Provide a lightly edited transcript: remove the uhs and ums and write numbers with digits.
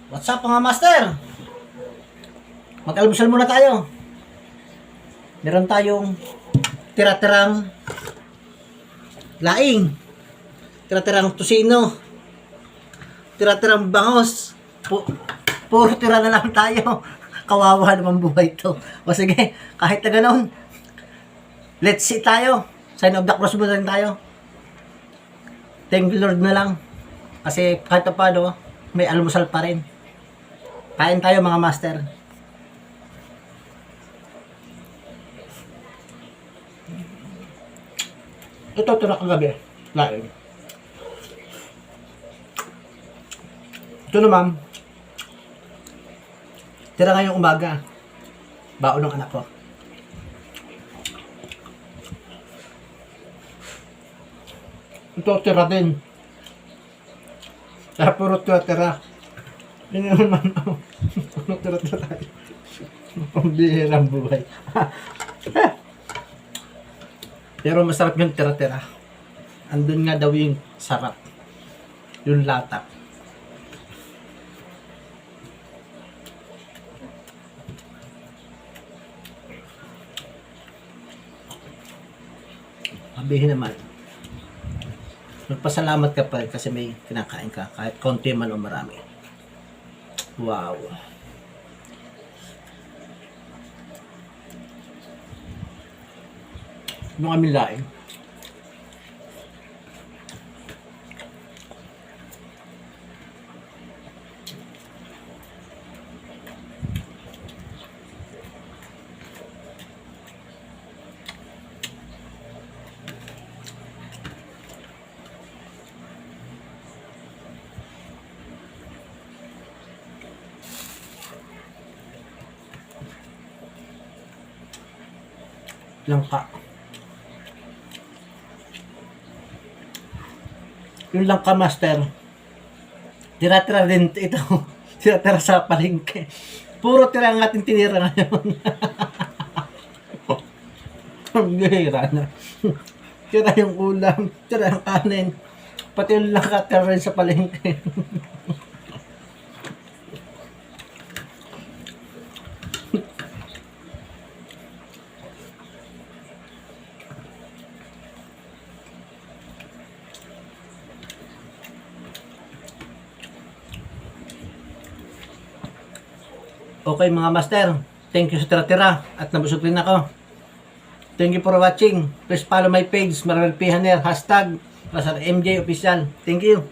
What's up mga master? Mag-almusal muna tayo. Meron tayong tira-tirang laing, tira-tirang tusino, tira-tirang bangos. Puro tira na lang tayo. Kawawa naman buhay to. O sige, kahit na ganoon, let's see tayo. Sign of the cross muna rin tayo. Thank you Lord na lang. Kasi kahit pa paano, may almusal pa rin. Kain tayo mga master. Ito tira kagabi. Laing. Ito naman, tira ngayong umaga. Baon ng anak ko. Ito tira din. Kaya puro tira. Yun naman ako. Puro tira tayo. Pambihirang buhay. Pero masarap yung tira-tira. Andun nga daw yung sarap. Yung latak. Sabihin naman, magpasalamat ka pa rin kasi may kinakain ka kahit konti man o marami. Wow. Nung aming laing, langka. Yung langka master, tira-tira din ito. Tira-tira sa palengke. Puro tira ang ating tinira ngayon. Ang gihira na. Tira yung ulam, tira yung kanin. Pati yung langka tira rin sa palengke. Okay mga master, thank you sa tira-tira at nabusog rin ako. Thank you for watching. Please follow my page, Marvel P. Haner, hashtag MJ Official. Thank you.